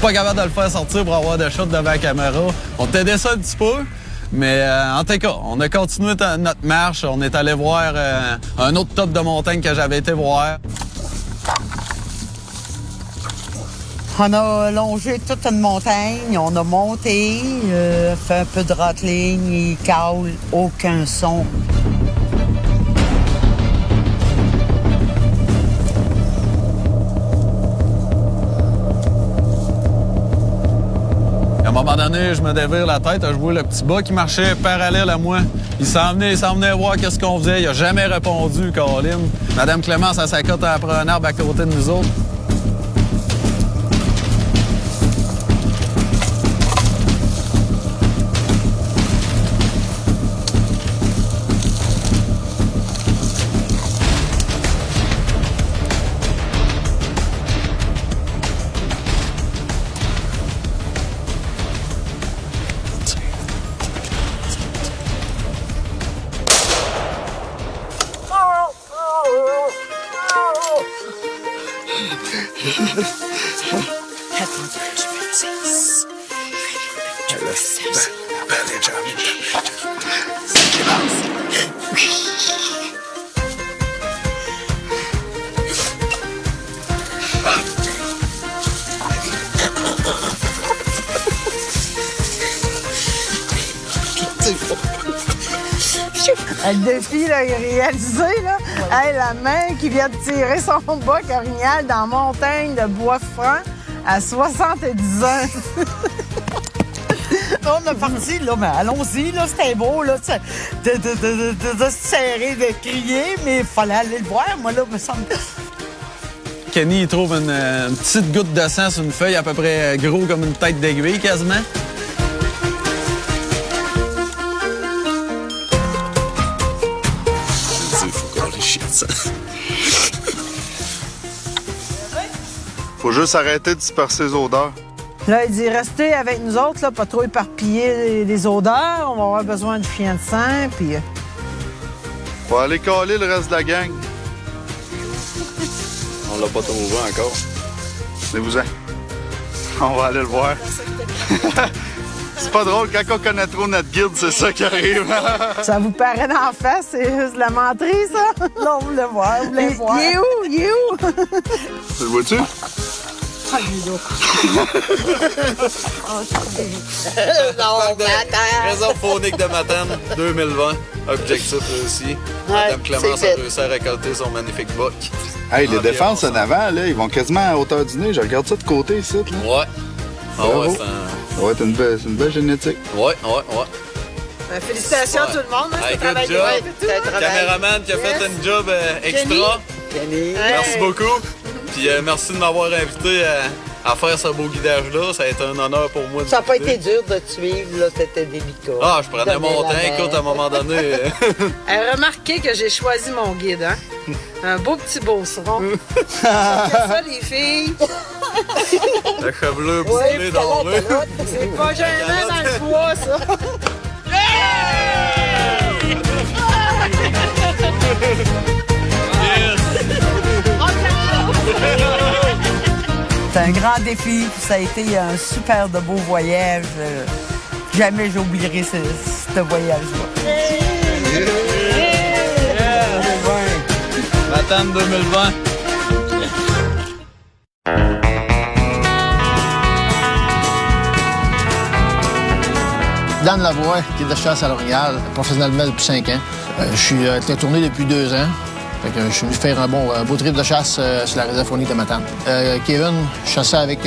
Pas capable de le faire sortir pour avoir des shots devant la caméra. On t'aidait ça un petit peu. Mais en tout cas, on a continué notre marche. On est allé voir un autre top de montagne que j'avais été voir. On a longé toute une montagne, on a monté, fait un peu de rattling, il cale, aucun son. À un moment donné, je me dévire la tête, je vois le petit bas qui marchait parallèle à moi. Il s'en venait voir qu'est-ce qu'on faisait. Il a jamais répondu, Colin. Madame Clémence, elle s'accote après un arbre à côté de nous autres. Le défi là, réalisé, là. Hey, la main qui vient de tirer son boc orignal dans la montagne de Bois-Franc à 70 ans. On est parti, là, mais allons-y, là, c'était beau, là, de se serrer, de crier, mais il fallait aller le voir, moi, là, me semble. Kenny, il trouve une petite goutte de sang sur une feuille à peu près gros comme une tête d'aiguille, quasiment. Faut juste arrêter de disperser les odeurs. Là, il dit, restez avec nous autres, là, pas trop éparpiller les odeurs. On va avoir besoin de chien de sang, puis... Faut aller caler le reste de la gang. On l'a pas trouvé encore. Venez-vous-en. On va aller le voir. C'est pas drôle, quand on connaît trop notre guide, c'est ça qui arrive. Ça vous paraît d'en face, c'est juste la menterie, ça? Non, vous voulez voir, vous voulez voir. Il est où? Il est où? Tu le vois-tu? Ah, il est là. Réserve phonique de Matane 2020. Objectif réussi. Madame Clémence a réussi à récolter son magnifique buck. Hey, les défenses en avant, là, ils vont quasiment à hauteur du nez. Je regarde ça de côté ici. Là. Ouais. Ah ouais, c'est Ouais, c'est une belle génétique. Ouais. Félicitations à tout le monde. Hein, hey, good job. Caméraman qui a fait un job extra. Kenny. Merci beaucoup. Puis merci de m'avoir invité à faire ce beau guidage-là. Ça a été un honneur pour moi. Ça n'a pas été dur de te suivre, là, c'était délicat. Ah, je prenais mon temps. Écoute, à un moment donné... Remarquez que j'ai choisi mon guide, hein? Un beau petit beauceron. C'est ça, les filles. Le chevelure poussé dans le rue. C'est pas gênant dans le bois, ça. C'est un grand défi, puis ça a été un super de beau voyage. Jamais j'oublierai ce voyage-là. Matane 2020. Dan Lavoie, qui est de chasse à L'Oréal, professionnellement depuis 5 ans. Je suis tourné depuis 2 ans. Fait que je suis venu faire un beau trip de chasse sur la réserve faunique de Matane. Kevin, je chassais avec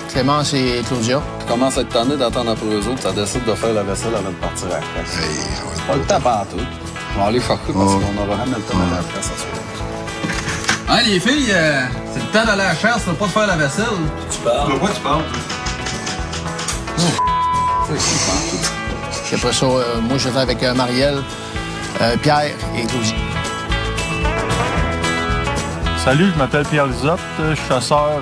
Clémence et Claudia. Je commence à être tanné d'attendre après eux autres. Ça décide de faire la vaisselle avant de partir à la presse. Pas le temps à tout. On va aller chercher parce qu'on aura jamais le temps d'aller à la presse à soir. Ah, les filles, c'est le temps d'aller à la chasse, pas de faire la vaisselle. Tu parles? De quoi tu parles? Après ça, moi, j'étais avec Marielle, Pierre et Claudie. Salut, je m'appelle Pierre Lisotte, je suis chasseur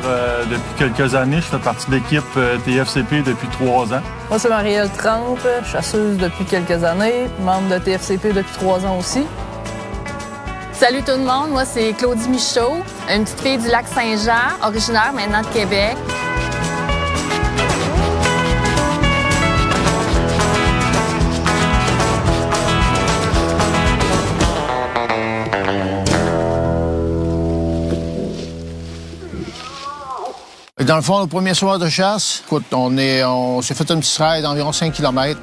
depuis quelques années. Je fais partie de l'équipe TFCP depuis 3 ans. Moi, c'est Marielle Trempe, chasseuse depuis quelques années, membre de TFCP depuis 3 ans aussi. Salut tout le monde, moi c'est Claudie Michaud, une petite fille du lac Saint-Jean, originaire maintenant de Québec. Dans le fond, le premier soir de chasse, écoute, on s'est fait un petit raid d'environ 5 km.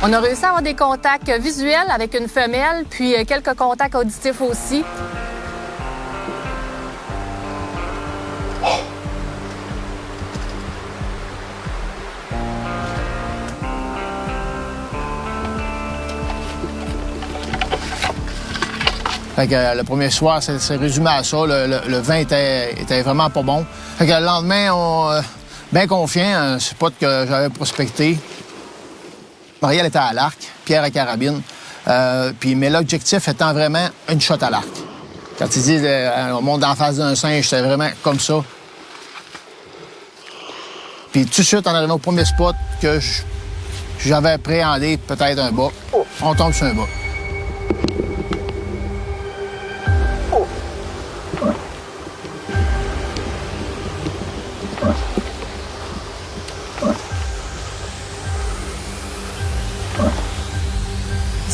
On a réussi à avoir des contacts visuels avec une femelle, puis quelques contacts auditifs aussi. Fait que, le premier soir, c'est résumé à ça. Le vin était vraiment pas bon. Fait que, le lendemain, bien confiant, un spot que j'avais prospecté. Marielle était à l'arc, Pierre à carabine. Mais l'objectif étant vraiment une shot à l'arc. Quand ils disent on monte en face d'un singe, c'était vraiment comme ça. Puis tout de suite, en arrivant au premier spot, que j'avais appréhendé peut-être un bas, on tombe sur un bas.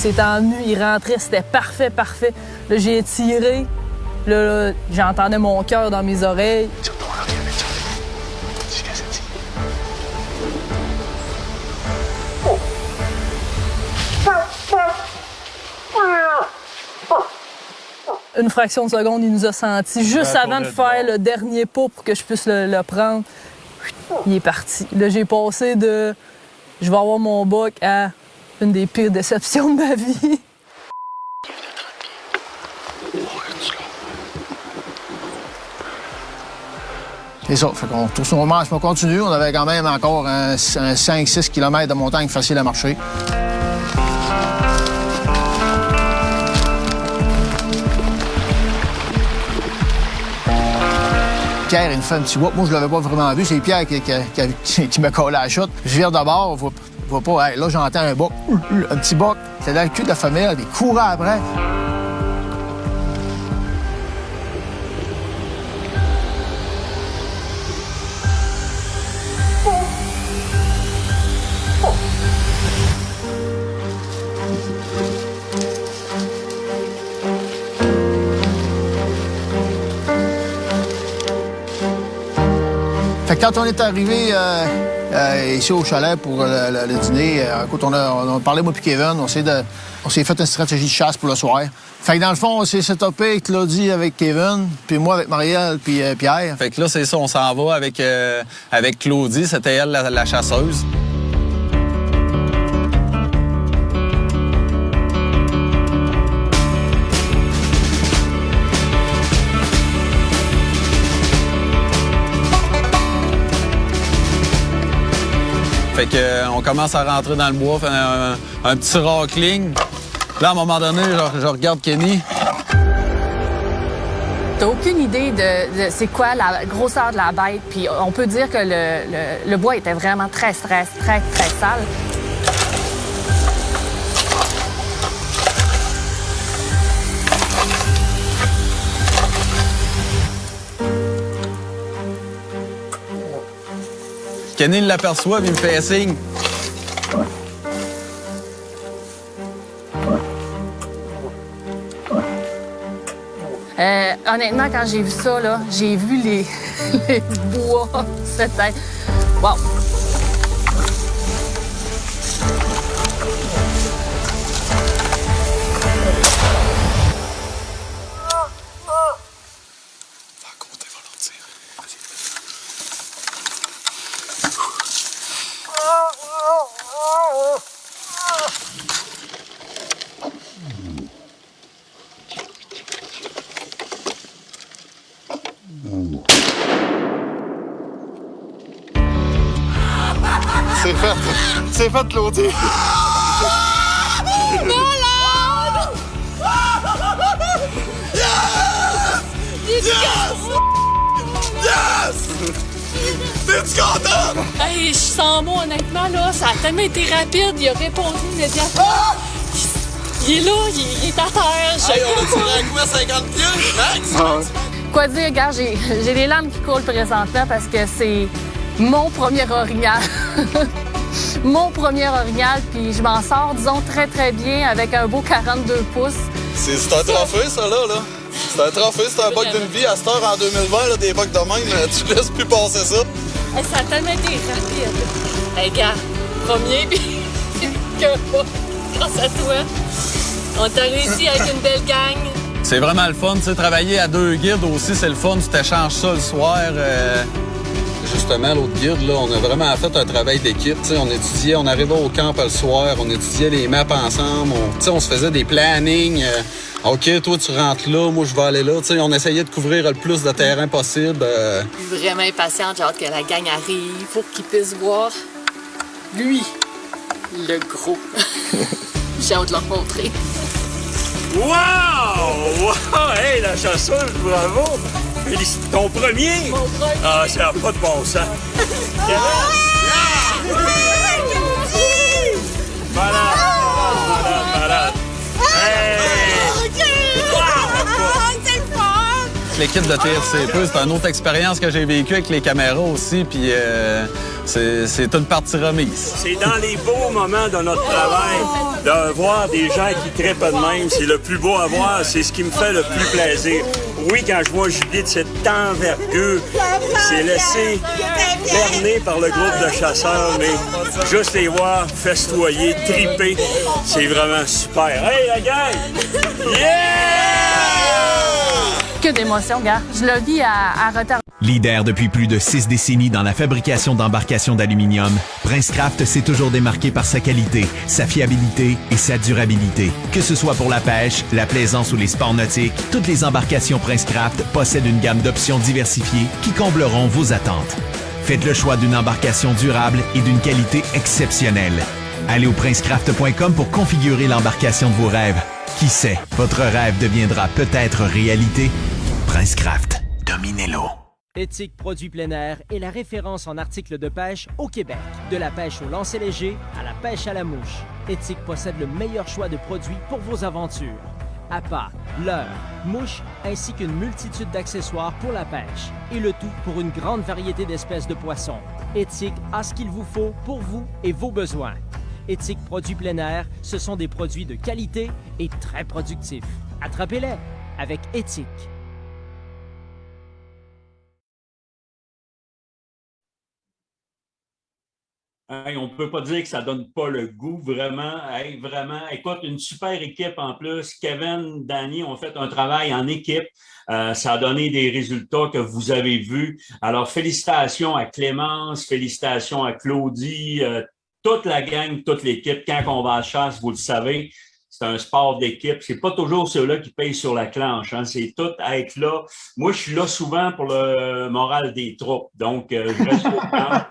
Il s'est ennuyé, il rentrait, c'était parfait. Là, j'ai tiré. Là, j'entendais mon cœur dans mes oreilles. Une fraction de seconde, il nous a sentis juste avant de faire le dernier pas pour que je puisse le prendre. Il est parti. Là, j'ai passé de « je vais avoir mon buck » à une des pires déceptions de ma vie. C'est ça. Fait qu'on retourne au marche, on continue. On avait quand même encore un 5-6 km de montagne facile à marcher. Pierre, il me fait un petit whoop. Moi, je l'avais pas vraiment vu. C'est Pierre qui me collait à la chute. Je vire de bord, je vois pas. Hey, là, j'entends un boc, un petit boc. C'est dans le cul de la femelle, il courait après. Fait que quand on est arrivé ici au chalet pour le dîner, écoute, on a parlé, moi et Kevin, on s'est fait une stratégie de chasse pour le soir. Fait que dans le fond, on s'est setupé, Claudie avec Kevin, puis moi avec Marielle, puis Pierre. Fait que là, c'est ça, on s'en va avec Claudie, c'était elle la chasseuse. Fait qu'on commence à rentrer dans le bois, faire un petit racling. Là, à un moment donné, je regarde Kenny. T'as aucune idée de c'est quoi la grosseur de la bête, puis on peut dire que le bois était vraiment très sale. Kenny l'aperçoit, puis il me fait signe. Honnêtement, quand j'ai vu ça, là, j'ai vu les bois. C'était... Wow! C'est fait, Claudie. Malade! Yes! Yes! T'es-tu content? Hey, je sens moi, honnêtement, là, ça a tellement été rapide, il a répondu immédiatement. Il est là, il est à terre. Hey, on a tiré à quoi, 50 pieds? Max? Quoi dire, regarde, j'ai les larmes qui coulent présentement parce que c'est mon premier orignal. Mon premier orignal, puis je m'en sors, disons, très, très bien avec un beau 42 pouces. C'est un trophée, ça, là. C'est un trophée, c'est un bug d'une vie. À cette heure, en 2020, là, des bugs de même, tu laisses plus passer ça. Hey, ça a tellement été rapide. Hey, gars, premier, puis grâce à toi, on t'a réussi avec une belle gang. C'est vraiment le fun, tu sais, travailler à deux guides aussi, c'est le fun. Tu t'échanges ça le soir. Justement, l'autre guide, là, on a vraiment fait un travail d'équipe. On étudiait, on arrivait au camp le soir, on étudiait les maps ensemble, on se faisait des plannings. OK, toi, tu rentres là, moi, je vais aller là. On essayait de couvrir le plus de terrain possible. Je suis vraiment impatiente, j'ai hâte que la gang arrive pour qu'ils puissent voir lui, le gros. J'ai hâte de leur montrer. Wow! Wow! Hey, la chasseuse, bravo! Ton premier? Mon premier! Ah, ça n'a pas de bon sens. Malade! Hey! L'équipe de TFCP, c'est une autre expérience que j'ai vécue avec les caméras aussi, puis c'est une partie remise. C'est dans les beaux moments de notre travail de voir des gens qui trippent de même. C'est le plus beau à voir, c'est ce qui me fait le plus plaisir. Oui, quand je vois Julie de cette envergure, c'est laissé berner par le groupe de chasseurs, mais juste les voir festoyer, tripper, c'est vraiment super. Hey, la gang! Yeah! Que d'émotion, gars. Je le vis à retard. Leader depuis plus de 6 décennies dans la fabrication d'embarcations d'aluminium, Princecraft s'est toujours démarqué par sa qualité, sa fiabilité et sa durabilité. Que ce soit pour la pêche, la plaisance ou les sports nautiques, toutes les embarcations Princecraft possèdent une gamme d'options diversifiées qui combleront vos attentes. Faites le choix d'une embarcation durable et d'une qualité exceptionnelle. Allez au princecraft.com pour configurer l'embarcation de vos rêves. Qui sait, votre rêve deviendra peut-être réalité. Princecraft, dominez-le. Éthique Produits Plein Air est la référence en articles de pêche au Québec. De la pêche au lancer léger à la pêche à la mouche, Éthique possède le meilleur choix de produits pour vos aventures. Appât, leurre, mouches, ainsi qu'une multitude d'accessoires pour la pêche. Et le tout pour une grande variété d'espèces de poissons. Éthique a ce qu'il vous faut pour vous et vos besoins. Éthique Produits Plein Air, ce sont des produits de qualité et très productifs. Attrapez-les avec Éthique. Hey, on ne peut pas dire que ça ne donne pas le goût, vraiment. Hey, vraiment. Écoute, une super équipe en plus. Kevin, Danny ont fait un travail en équipe. Ça a donné des résultats que vous avez vus. Alors, félicitations à Clémence, félicitations à Claudie, toute la gang, toute l'équipe. Quand on va à la chasse, vous le savez, c'est un sport d'équipe. C'est pas toujours ceux-là qui payent sur la planche. Hein. C'est tout à être là. Moi, je suis là souvent pour le moral des troupes. Donc, je reste au camp.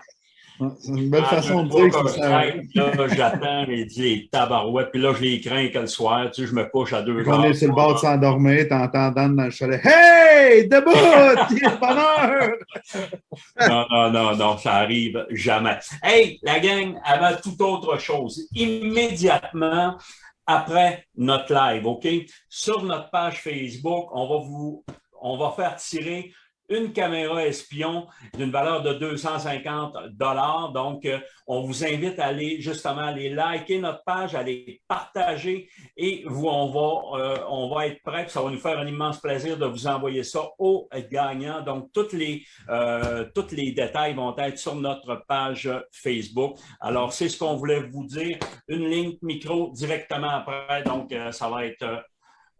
C'est une belle façon de dire que ça... Là, j'attends les tabarouettes, puis là, je les crains que le soir, tu sais, je me couche à 2 heures. On est sur le bord de s'endormir, t'entends Dan dans le chalet. Hey! Debout! Bonheur! Non, ça arrive jamais. Hey, la gang, avant toute autre chose, immédiatement après notre live, OK? Sur notre page Facebook, on va faire tirer une caméra espion d'une valeur de 250 $. Donc, on vous invite à aller justement aller liker notre page, à les partager et on va être prêts. Ça va nous faire un immense plaisir de vous envoyer ça aux gagnants. Donc, tous les détails vont être sur notre page Facebook. Alors, c'est ce qu'on voulait vous dire. Une ligne micro directement après. Donc, ça va être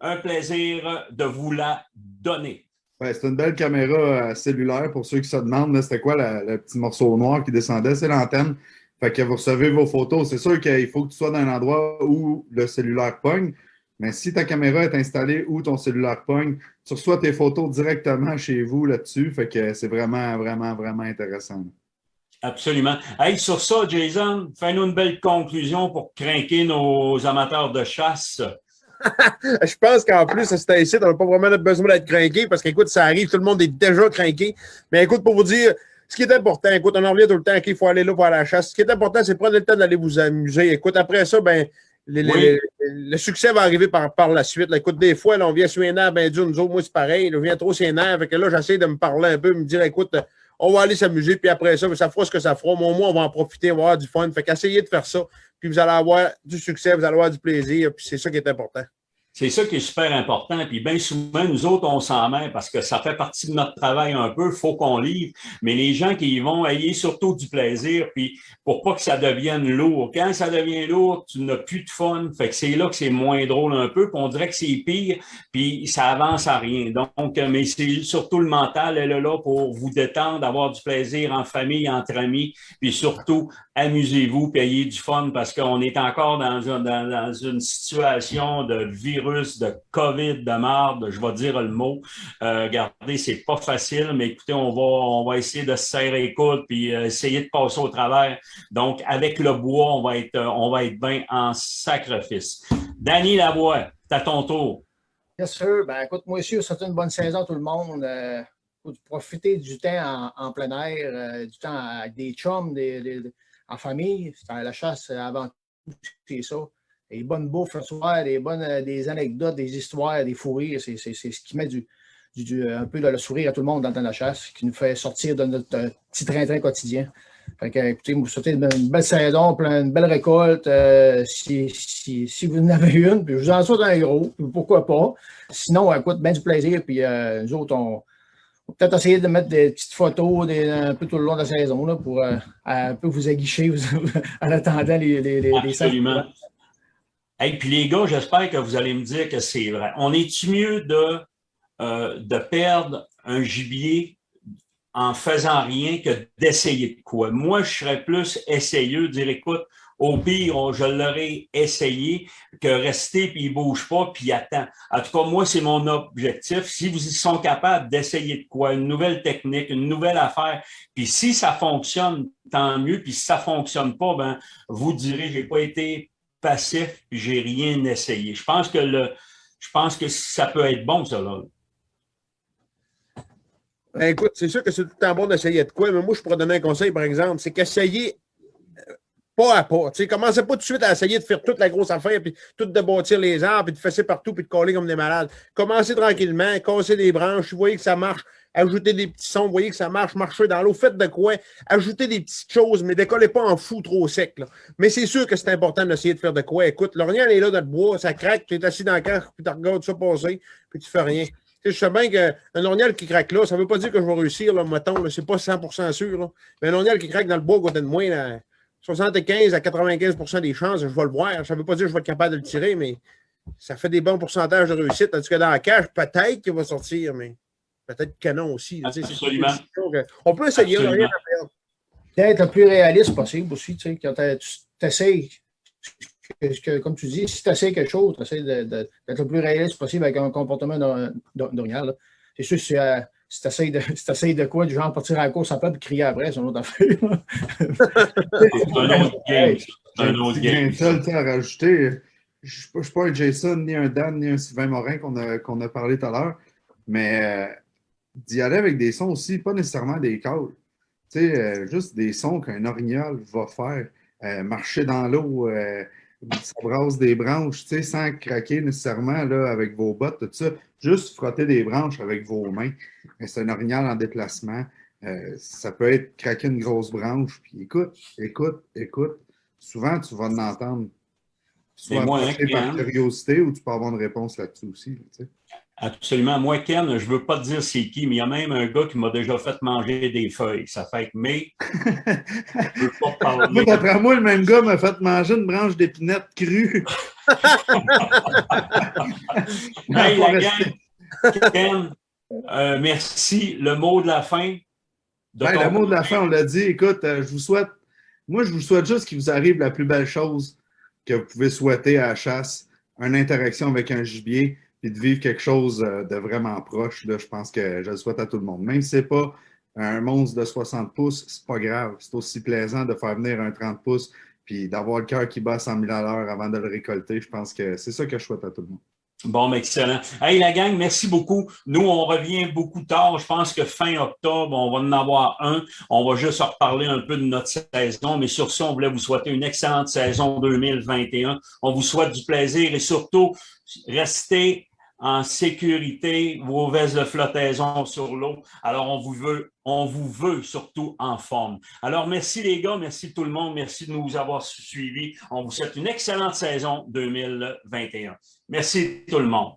un plaisir de vous la donner. Ouais, c'est une belle caméra cellulaire pour ceux qui se demandent. C'était quoi le petit morceau noir qui descendait? C'est l'antenne. Fait que vous recevez vos photos. C'est sûr qu'il faut que tu sois dans un endroit où le cellulaire pogne. Mais si ta caméra est installée où ton cellulaire pogne, tu reçois tes photos directement chez vous là-dessus. Fait que c'est vraiment, vraiment, vraiment intéressant. Absolument. Hey, sur ça, Jason, fais-nous une belle conclusion pour craquer nos amateurs de chasse. Je pense qu'en plus, c'était ici, on n'a pas vraiment besoin d'être craqué parce qu'écoute, ça arrive, tout le monde est déjà craqué. Mais écoute, pour vous dire, ce qui est important, écoute, on en revient tout le temps qu'il faut aller là pour la chasse. Ce qui est important, c'est prendre le temps d'aller vous amuser. Écoute, après ça, ben, le succès va arriver par la suite. Là, écoute, des fois, là, on vient sur les nerfs, ben dur, nous autres, moi, c'est pareil. Là, je viens trop sur les nerfs. Fait que là, j'essaie de me parler un peu, me dire, écoute, on va aller s'amuser, puis après ça, ça fera ce que ça fera. Mais au moins, on va en profiter, on va avoir du fun. Fait qu'essayez de faire ça, puis vous allez avoir du succès, vous allez avoir du plaisir, puis c'est ça qui est important. C'est ça qui est super important. Puis bien souvent, nous autres, on s'en met parce que ça fait partie de notre travail un peu. Il faut qu'on livre. Mais les gens qui y vont ayez surtout du plaisir. Puis pour pas que ça devienne lourd. Quand ça devient lourd, tu n'as plus de fun. Fait que c'est là que c'est moins drôle un peu. Puis on dirait que c'est pire. Puis ça avance à rien. Donc, mais c'est surtout le mental. Elle est là pour vous détendre, avoir du plaisir en famille, entre amis. Puis surtout, amusez-vous, puis ayez du fun parce qu'on est encore dans une situation de virus, de COVID, de marde, je vais dire le mot. Regardez, c'est pas facile, mais écoutez, on va essayer de se serrer les coudes puis essayer de passer au travers. Donc, avec le bois, on va être bien en sacrifice. Danny Lavoie, c'est à ton tour. Bien sûr. Ben, écoute, moi aussi, c'est une bonne saison, tout le monde. Faut profiter du temps en plein air, du temps avec des chums, en famille. La chasse, avant tout, c'est ça. Des bonnes bouffes le soir, des anecdotes, des histoires, des fous rires. C'est ce qui met un peu de le sourire à tout le monde dans le temps de la chasse, qui nous fait sortir de notre petit train-train quotidien. Fait que, écoutez, vous souhaitez une belle saison, une belle récolte. Si vous en avez une, puis je vous en souhaite un gros, pourquoi pas. Sinon, écoute, bien du plaisir. Puis nous autres, on va peut-être essayer de mettre des petites photos un peu tout le long de la saison là, pour un peu vous aguicher en attendant les Absolument. Hey, puis les gars, j'espère que vous allez me dire que c'est vrai. On est-tu mieux de perdre un gibier en faisant rien que d'essayer de quoi? Moi, je serais plus essayeux, dire écoute, au pire, je l'aurais essayé, que rester puis il bouge pas puis il attend. En tout cas, moi, c'est mon objectif. Si vous sont capables d'essayer de quoi, une nouvelle technique, une nouvelle affaire, puis si ça fonctionne, tant mieux. Puis si ça fonctionne pas, ben vous direz, j'ai pas été passif puis j'ai rien essayé. Je pense que ça peut être bon, ça là. Ben, écoute, c'est sûr que c'est tout le temps bon d'essayer de quoi, mais moi, je pourrais donner un conseil, par exemple, c'est qu'essayer pas à pas. Tu sais, commencez pas tout de suite à essayer de faire toute la grosse affaire, puis tout de bâtir les arbres, puis de fesser partout, puis de coller comme des malades. Commencez tranquillement, casser des branches, vous voyez que ça marche, ajoutez des petits sons, vous voyez que ça marche, marchez dans l'eau, faites de quoi, ajoutez des petites choses, mais décollez pas en fou trop sec. Là. Mais c'est sûr que c'est important d'essayer de faire de quoi. Écoute, l'orignal est là dans le bois, ça craque, tu es assis dans le camp, puis tu regardes ça passer, puis tu fais rien. Tu sais, je sais bien qu'un orignal qui craque là, ça ne veut pas dire que je vais réussir, là, mettons, c'est pas 100% sûr. Là. Mais un orignal qui craque dans le bois à côté de moi, là, 75 à 95% des chances, je vais le voir. Ça ne veut pas dire que je vais être capable de le tirer, mais ça fait des bons pourcentages de réussite. Tandis que dans la cage, peut-être qu'il va sortir, mais peut-être canon aussi. Absolument. On peut essayer, on n'a rien à perdre. Peut-être le plus réaliste possible aussi. Tu sais, quand tu essaies, comme tu dis, si tu essaies quelque chose, tu essaies d'être le plus réaliste possible avec un comportement d'orignal. C'est sûr que si tu essaies de quoi, du genre partir à la course après et crier après, c'est une autre affaire. C'est un autre game. Seul à rajouter, je ne suis pas un Jason, ni un Dan, ni un Sylvain Morin qu'on a parlé tout à l'heure, mais d'y aller avec des sons aussi, pas nécessairement des calls. Tu sais, juste des sons qu'un orignal va faire. Marcher dans l'eau, ça brasse des branches, tu sais, sans craquer nécessairement là, avec vos bottes, tout ça. Juste frotter des branches avec vos mains. C'est un orignal en déplacement. Ça peut être craquer une grosse branche, puis écoute. Souvent, tu vas en entendre. Soit par curiosité ou tu peux avoir une réponse là-dessus aussi. Tu sais. Absolument. Moi, Ken, je ne veux pas te dire c'est qui, mais il y a même un gars qui m'a déjà fait manger des feuilles. Ça fait que, mais je ne veux pas parler. D'après moi, le même gars m'a fait manger une branche d'épinette crue. Hey, la gang, Ken, merci. Le mot de la fin. Le mot de la fin, on l'a dit. Écoute, je vous souhaite juste qu'il vous arrive la plus belle chose que vous pouvez souhaiter à la chasse, une interaction avec un gibier, puis de vivre quelque chose de vraiment proche. Là, je pense que je le souhaite à tout le monde. Même si ce n'est pas un monstre de 60 pouces, c'est pas grave. C'est aussi plaisant de faire venir un 30 pouces puis d'avoir le cœur qui bat 100 000 à l'heure avant de le récolter. Je pense que c'est ça que je souhaite à tout le monde. Bon, excellent. Hey, la gang, merci beaucoup. Nous, on revient beaucoup tard. Je pense que fin octobre, on va en avoir un. On va juste reparler un peu de notre saison. Mais sur ce, on voulait vous souhaiter une excellente saison 2021. On vous souhaite du plaisir et surtout, restez en sécurité, vos vestes de flottaison sur l'eau. Alors, on vous veut surtout en forme. Alors, merci les gars, merci tout le monde, merci de nous avoir suivis. On vous souhaite une excellente saison 2021. Merci tout le monde.